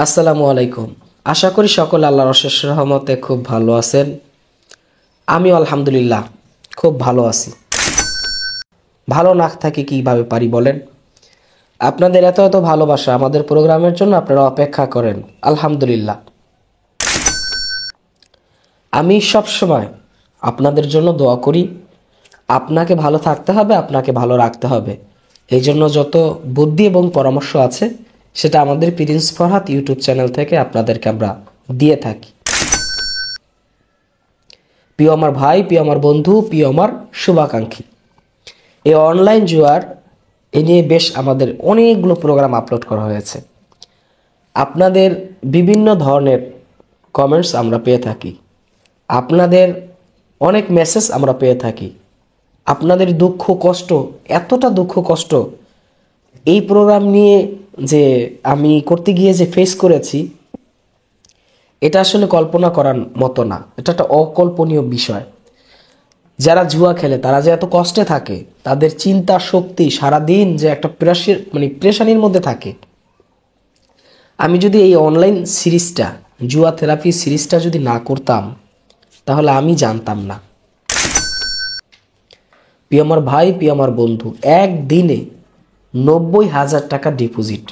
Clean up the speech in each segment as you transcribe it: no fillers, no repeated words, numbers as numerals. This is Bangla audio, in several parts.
আসসালামু আলাইকুম। আশা করি সকলে আল্লাহর অশেষ রহমতে খুব ভালো আছেন। আমিও আলহামদুলিল্লাহ খুব ভালো আছি। ভালো না থাকি কিভাবে পারি বলেন? আপনাদের এত এত ভালোবাসা আমাদের প্রোগ্রামের জন্য আপনারা অপেক্ষা করেন। আলহামদুলিল্লাহ আমি সব সময় আপনাদের জন্য দোয়া করি। আপনাকে ভালো থাকতে হবে, আপনাকে ভালো রাখতে হবে। এই জন্য যত বুদ্ধি এবং পরামর্শ আছে সেটা আমাদের প্রিন্স ফরহাদ ইউটিউব চ্যানেল থেকে আপনাদেরকে আমরা দিয়ে থাকি। প্রিয় আমার ভাই, প্রিয় আমার বন্ধু, প্রিয় আমার শুভাকাঙ্ক্ষী, এই অনলাইন জুয়ার এ নিয়ে বেশ আমাদের অনেকগুলো প্রোগ্রাম আপলোড করা হয়েছে। আপনাদের বিভিন্ন ধরনের কমেন্টস আমরা পেয়ে থাকি, আপনাদের অনেক মেসেজ আমরা পেয়ে থাকি। আপনাদের দুঃখ কষ্ট, এতটা দুঃখ কষ্ট এই প্রোগ্রাম নিয়ে যে আমি করতে গিয়ে যে ফেস করেছি, এটা আসলে কল্পনা করার মতো না। এটা একটা অকল্পনীয় বিষয়। যারা জুয়া খেলে তারা যে এত কষ্টে থাকে, তাদের চিন্তা শক্তি সারাদিন যে একটা প্রেশানির মধ্যে থাকে। আমি যদি এই অনলাইন সিরিজটা, জুয়া থেরাপি সিরিজটা যদি না করতাম তাহলে আমি জানতাম না। প্রিয় আমার ভাই, প্রিয় আমার বন্ধু, একদিনে 90,000 টাকা ডিপোজিট,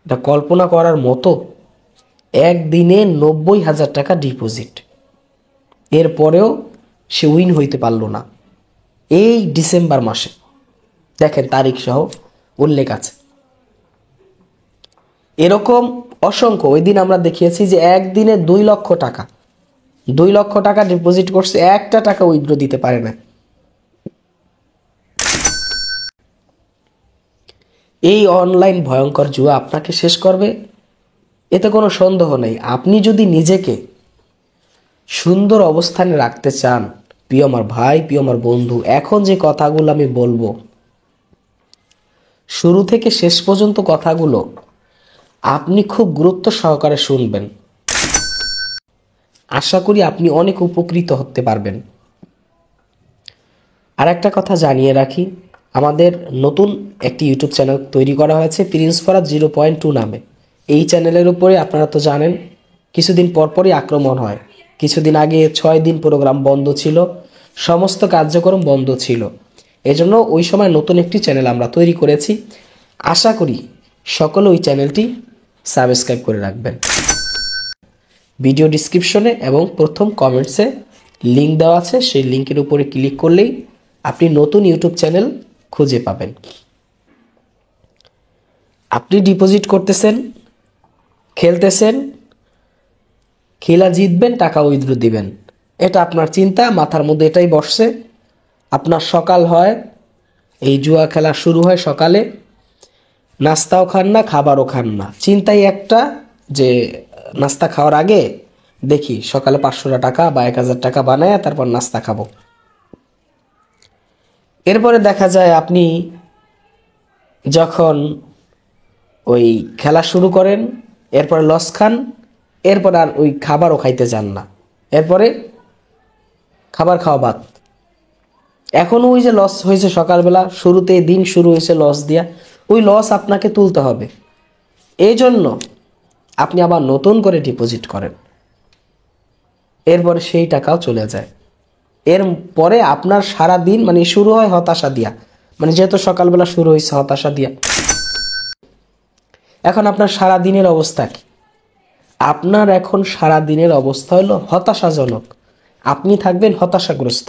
এটা কল্পনা করার মতো। একদিনে 90,000 টাকা ডিপোজিট, এরপরেও সে উইন হইতে পারল না। এই ডিসেম্বর মাসে দেখেন, তারিখ সহ উল্লেখ আছে। এরকম অসংখ্য, ওই দিন আমরা দেখিয়েছি যে একদিনে 2 লক্ষ টাকা ডিপোজিট করছে, একটা টাকা উইথড্র দিতে পারে না। এই অনলাইন ভয়ঙ্কর জুয়া আপনাকে শেষ করবে, এতে কোনো সন্দেহ নেই। আপনি যদি নিজেকে সুন্দর অবস্থানে রাখতে চান, প্রিয় আমার ভাই, প্রিয় আমার বন্ধু, এখন যে কথাগুলো আমি বলবো, শুরু থেকে শেষ পর্যন্ত কথাগুলো আপনি খুব গুরুত্ব সহকারে শুনবেন। আশা করি আপনি অনেক উপকৃত হতে পারবেন। আর একটা কথা জানিয়ে রাখি, আমাদের নতুন একটি ইউটিউব চ্যানেল তৈরি করা হয়েছে প্রিন্স ফরহাদ 0.2 নামে। এই চ্যানেলের উপরে আপনারা তো জানেন কিছুদিন পরপরই আক্রমণ হয়। কিছুদিন আগে 6 দিন প্রোগ্রাম বন্ধ ছিল, সমস্ত কার্যক্রম বন্ধ ছিল। এজন্য ওই সময় নতুন একটি চ্যানেল আমরা তৈরি করেছি। আশা করি সকলে ওই চ্যানেলটি সাবস্ক্রাইব করে রাখবেন। ভিডিও ডিসক্রিপশনে এবং প্রথম কমেন্টসে লিঙ্ক দেওয়া আছে, সেই লিঙ্কের উপরে ক্লিক করলেই আপনি নতুন ইউটিউব চ্যানেল খুঁজে পাবেন। আপনি ডিপোজিট করতেছেন, খেলতেছেন, খেলা জিতবেন, টাকা উইথড্র দিবেন, এটা আপনার চিন্তা মাথার মধ্যে এটাই বসছে। আপনার সকাল হয়, এই জুয়া খেলা শুরু হয় সকালে, নাস্তাও খান না, খাবারও খান না, চিন্তাই একটা যে নাস্তা খাওয়ার আগে দেখি সকালে 500 টাকা বা 1000 টাকা বানায় তারপর নাস্তা খাবো। এরপরে দেখা যায় আপনি যখন ওই খেলা শুরু করেন, এরপরে লস খান, এরপর আর ওই খাবারও খাইতে যান না, এরপরে খাবার খাওয়া বাদ। এখনও ওই যে লস হয়েছে সকালবেলা, শুরুতে দিন শুরু হয়েছে লস দিয়া, ওই লস আপনাকে তুলতে হবে। এই জন্য আপনি আবার নতুন করে ডিপোজিট করেন, এরপরে সেই টাকাও চলে যায়। এর পরে আপনার সারা দিন শুরু হয় হতাশা দিয়া, যেহেতু সকালবেলা শুরু হয়েছে হতাশা দিয়া, এখন আপনার সারা দিনের অবস্থা কি? আপনার এখন সারা দিনের অবস্থা হলো হতাশাজনক। আপনি থাকবেন হতাশাগ্রস্ত।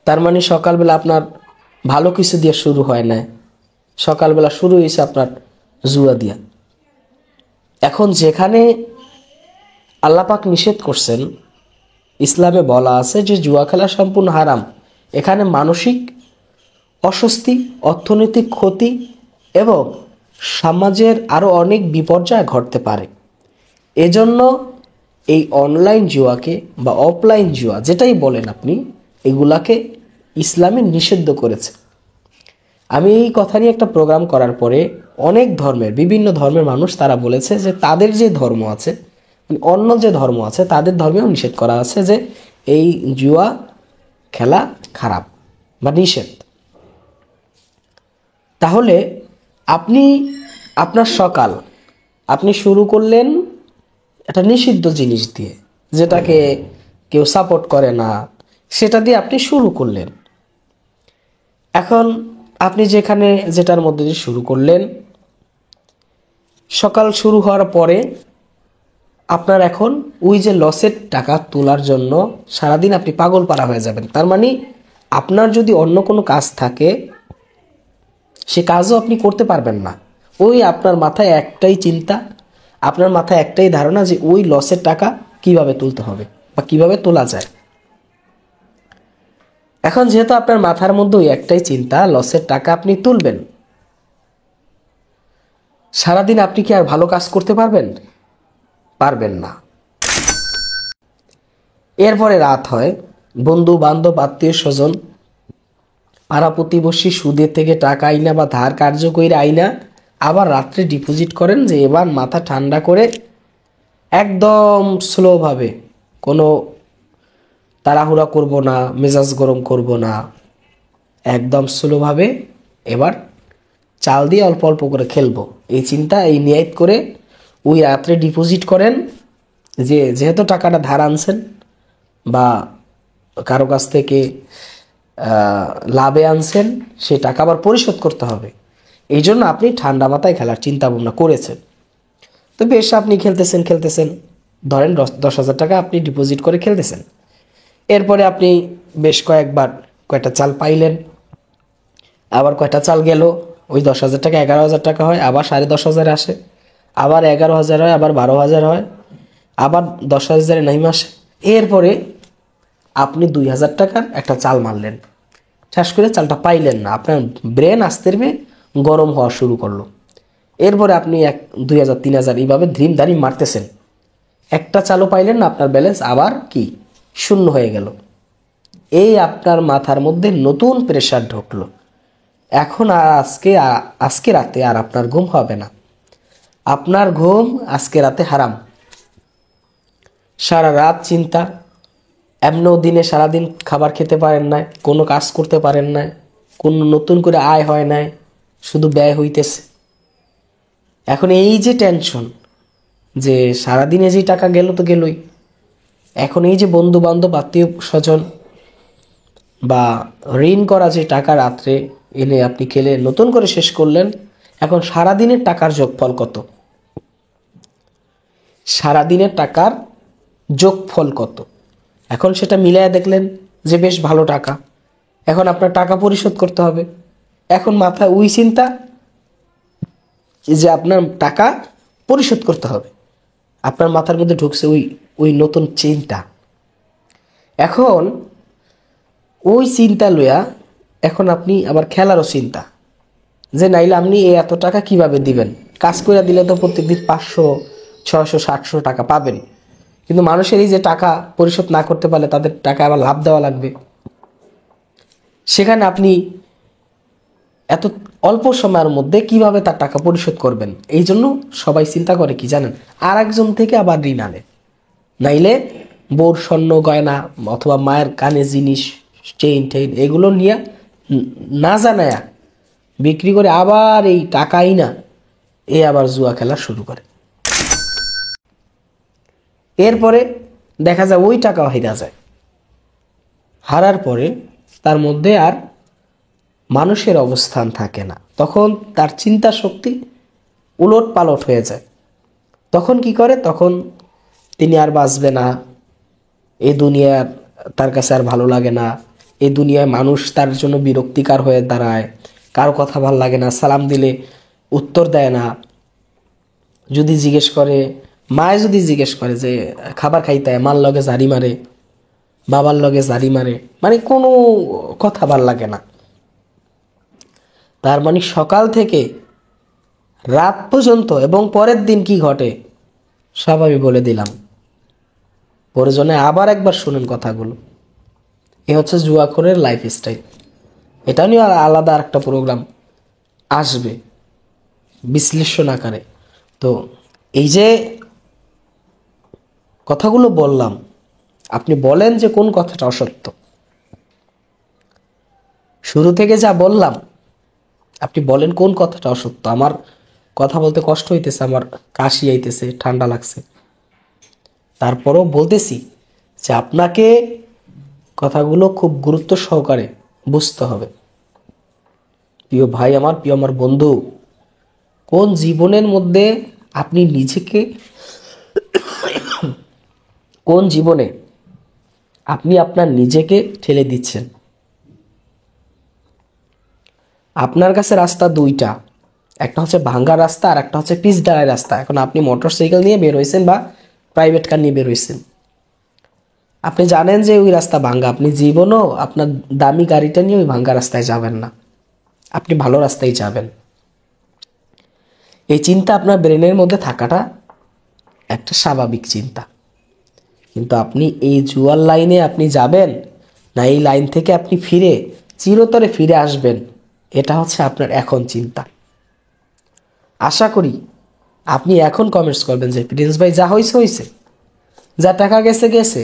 তার সকালবেলা আপনার ভালো কিছু দিয়ে শুরু হয় না, সকালবেলা শুরু হয়েছে আপনার জুয়া দিয়া। এখন যেখানে আল্লাহ পাক নিষেধ করছেন, ইসলামে বলা আছে যে জুয়া খেলা সম্পূর্ণ হারাম, এখানে মানসিক অস্বস্তি, অর্থনৈতিক ক্ষতি এবং সমাজের আরও অনেক বিপর্যয় ঘটতে পারে। এজন্য এই অনলাইন জুয়াকে বা অফলাইন জুয়া যেটাই বলেন আপনি, এগুলাকে ইসলামে নিষিদ্ধ করেছে। আমি এই কথা নিয়ে একটা প্রোগ্রাম করার পরে অনেক ধর্মের, বিভিন্ন ধর্মের মানুষ তারা বলেছে যে তাদের যে ধর্ম আছে, অন্য যে ধর্ম আছে, তাদের ধর্মেও নিষেধ করা আছে যে এই জুয়া খেলা খারাপ বা নিষেধ। তাহলে আপনি আপনার সকাল আপনি শুরু করলেন একটা নিষিদ্ধ জিনিস দিয়ে, যেটাকে কেউ সাপোর্ট করে না, সেটা দিয়ে আপনি শুরু করলেন। এখন আপনি যেটার মধ্যে দিয়ে শুরু করলেন, সকাল শুরু হওয়ার পরে আপনার এখন ওই যে লসের টাকা তোলার জন্য সারাদিন আপনি পাগল পারা হয়ে যাবেন। তার মানে আপনার যদি অন্য কোনো কাজ থাকে, সে কাজও আপনি করতে পারবেন না। ওই আপনার মাথায় একটাই চিন্তা, আপনার মাথায় একটাই ধারণা যে ওই লসের টাকা কিভাবে তুলতে হবে বা কিভাবে তোলা যায়। এখন যেহেতু আপনার মাথার মধ্যে ওই একটাই চিন্তা, লসের টাকা আপনি তুলবেন, সারাদিন আপনি কি আর ভালো কাজ করতে পারবেন? পারবেন না। এরপরে রাত হয়, বন্ধু বান্ধব আত্মীয় স্বজন পাড়া প্রতিবেশী সুদের থেকে টাকা আইনা বা ধার কার্য করে আইনা আবার রাত্রে ডিপোজিট করেন, যে এবার মাথা ঠান্ডা করে একদম স্লোভাবে, কোনো তাড়াহুড়া করব না, মেজাজ গরম করব না, একদম স্লোভাবে এবার চাল দিয়ে অল্প অল্প করে খেলবো, এই চিন্তা, এই নিয়ত করে ওই রাত্রে ডিপোজিট করেন। যেহেতু টাকাটা ধার আনছেন বা কারো কাছ থেকে লাভে আনছেন, সে টাকা আবার পরিশোধ করতে হবে, এই জন্য আপনি ঠান্ডা মাথায় খেলার চিন্তা ভাবনা করেছেন। তো বেশ, আপনি খেলতেছেন, ধরেন 10,000 টাকা আপনি ডিপোজিট করে খেলতেছেন। এরপরে আপনি বেশ কয়েকবার কয়টা চাল পাইলেন, আবার কয়টা চাল গেল, ওই 10,000 টাকা 11,000 টাকা হয়, আবার 10,500 আসে, আবার 11,000 হয়, আবার 12,000 হয়, আবার 10,000 নাইমে আসে। এরপরে আপনি 2,000 টাকার একটা চাল মারলেন, শেষ করে চালটা পাইলেন না, আপনার ব্রেন আস্তে গরম হওয়া শুরু করলো। এরপরে আপনি 2,000 3,000 এইভাবে ধারি মারতেছেন, একটা চালও পাইলেন না, আপনার ব্যালেন্স আবার কি শূন্য হয়ে গেল। এই আপনার মাথার মধ্যে নতুন প্রেশার ঢুকলো। এখন আর আজকে রাতে আর আপনার ঘুম হবে না, আপনার ঘুম আজকে রাতে হারাম। সারা রাত চিন্তা, এমনও দিনে সারাদিন খাবার খেতে পারেন না, কোনো কাজ করতে পারেন না, কোনো নতুন করে আয় হয় নাই, শুধু ব্যয় হইতেছে। এখন এই যে টেনশন, যে সারাদিনে যে টাকা গেল তো গেলই, এখন এই যে বন্ধু বান্ধব আত্মীয় স্বজন বা ঋণ করা যে টাকা রাত্রে এনে আপনি খেলে নতুন করে শেষ করলেন, এখন সারাদিনের টাকার যোগফল কত? সারাদিনের টাকার যোগফল কত? এখন সেটা মিলায়া দেখলেন যে বেশ ভালো টাকা, এখন আপনার টাকা পরিশোধ করতে হবে। এখন মাথায় ওই চিন্তা যে আপনার টাকা পরিশোধ করতে হবে, আপনার মাথার মধ্যে ঢুকছে ওই নতুন চিন্তা। এখন ওই চিন্তা লইয়া এখন আপনি আবার খেলারও চিন্তা, যে নাইলে আপনি এই এত টাকা কিভাবে দিবেন, কাজ করে দিলে তো প্রত্যেকদিন 500 600 700 টাকা পাবেন, কিন্তু মানুষের এই যে টাকা পরিশোধ না করতে পারলে তাদের টাকা আবার লাভ দেওয়া লাগবে। সেখানে আপনি এত অল্প সময়ের মধ্যে কিভাবে তার টাকা পরিশোধ করবেন, এই জন্য সবাই চিন্তা করে কি জানেন, আর একজন থেকে আবার ঋণ আনে, নাইলে বউর স্বর্ণ গয়না অথবা মায়ের কানে জিনিস, চেইন এগুলো নিয়ে না জানায়া বিক্রি করে আবার এই টাকাই না আবার জুয়া খেলা শুরু করে। এরপরে দেখা যায় ওই টাকা হেরা যায়, হারার পরে তার মধ্যে আর মানুষের অবস্থান থাকে না, তখন তার চিন্তা শক্তি উলট পালট হয়ে যায়। তখন কি করে, তখন তিনি আর বাঁচবে না, এই দুনিয়ার তার কাছে আর ভালো লাগে না, এই দুনিয়ায় মানুষ তার জন্য বিরক্তিকর হয়ে দাঁড়ায়, কারো কথা ভালো লাগে না, সালাম দিলে উত্তর দেয় না, যদি জিজ্ঞেস করে, মায়ে যদি জিজ্ঞেস করে যে খাবার খাইতে, মার লগে জারি মারে, বাবার লগে জারি মারে, মানে কোনো কথা ভাল লাগে না। তার মানে সকাল থেকে রাত পর্যন্ত এবং পরের দিন কি ঘটে সব আমি বলে দিলাম, প্রয়োজনে আবার একবার শুনুন কথাগুলো। এ হচ্ছে জুয়াখোরের লাইফস্টাইল। এটা নিয়ে আলাদা একটা প্রোগ্রাম আসবে বিশ্লেষণ আকারে। তো এই যে কথাগুলো বললাম, আপনি বলেন যে কোন কথাটা অসত্য। শুরু থেকে যা বললাম আপনি বলেন কোন কথাটা অসত্য? আমার কথা বলতে কষ্ট হইতেছে, আমার কাশি আইতেছে, ঠান্ডা লাগছে, তারপরেও বলতেছি যে আপনাকে কথাগুলো খুব গুরুত্ব সহকারে বুঝতে হবে। প্রিয় ভাই আমার, প্রিয় আমার বন্ধু, কোন জীবনের মধ্যে আপনি নিজেকে, কোন জীবনে আপনি আপনার নিজেকে ঠেলে দিচ্ছেন? আপনার কাছে রাস্তা দুইটা, একটা হচ্ছে ভাঙ্গা রাস্তা আর একটা হচ্ছে পিচ ঢালাই রাস্তা। এখন আপনি মোটরসাইকেল নিয়ে বের হয়েছেন বা প্রাইভেট কার নিয়ে বের হয়েছেন, আপনি জানেন যে ওই রাস্তা ভাঙ্গা, আপনি জীবনও আপনার দামি গাড়িটা নিয়ে ওই ভাঙ্গা রাস্তায় যাবেন না, আপনি ভালো রাস্তায় যাবেন। এই চিন্তা আপনার ব্রেনের মধ্যে থাকাটা একটা স্বাভাবিক চিন্তা, কিন্তু আপনি এই জুয়ার লাইনে আপনি যাবেন না এই লাইন থেকে আপনি ফিরে চিরতরে ফিরে আসবেন, এটা হচ্ছে আপনার এখন চিন্তা। আশা করি আপনি এখন কমেন্টস করবেন যে প্রিন্স ভাই যা হয়েছে হয়েছে, যা টাকা গেছে গেছে,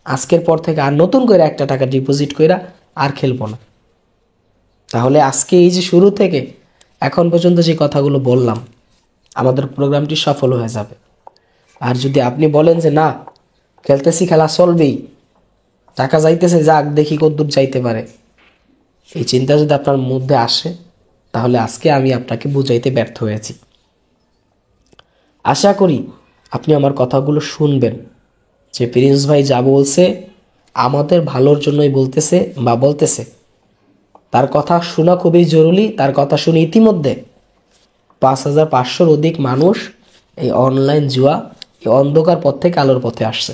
আজকের পর থেকে আর নতুন করে একটা টাকা ডিপোজিট কইরা আর খেলবো না। তাহলে আজকে এই যে শুরু থেকে এখন পর্যন্ত যে কথাগুলো বললাম, আমাদের প্রোগ্রামটি সফল হয়ে যাবে। আর যদি আপনি বলেন যে না, খেলতেছি, খেলা চলবেই, টাকা যাইতেছে, যাক দেখি কতদূর যাইতে পারে, এই চিন্তা যদি আপনার মধ্যে আসে, তাহলে আজকে আমি আপনাকে বুঝাইতে ব্যর্থ হয়েছি। আশা করি আপনি আমার কথাগুলো শুনবেন, যে প্রিন্স ভাই যা বলছে আমাদের ভালোর জন্যই বলতেছে বা বলতেছে। তার কথা শোনা খুবই জরুরি। তার কথা শুনে ইতিমধ্যে 5,500-র অধিক মানুষ এই অনলাইন জুয়া, এই অন্ধকার পথ থেকে আলোর পথে আসছে।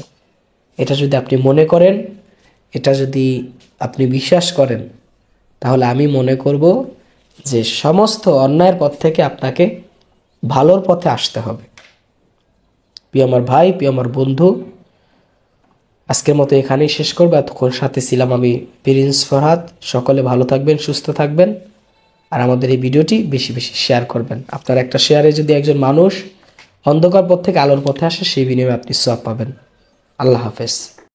এটা যদি আপনি মনে করেন, এটা যদি আপনি বিশ্বাস করেন, তাহলে আমি মনে করব যে সমস্ত অন্যায়ের পথ থেকে আপনাকে ভালোর পথে আসতে হবে। প্রিয় আমার ভাই, প্রিয় আমার বন্ধু, আজকের মতো এখানেই শেষ করবো। এতক্ষণ সাথে ছিলাম আমি প্রিন্স ফরহাদ। সকলে ভালো থাকবেন, সুস্থ থাকবেন, আর আমাদের এই ভিডিওটি বেশি বেশি শেয়ার করবেন। আপনার একটা শেয়ারে যদি একজন মানুষ অন্ধকার পথ থেকে আলোর পথে আসে, সেই বিনিময়ে আপনি সওয়াব পাবেন। আল্লাহ হাফেজ।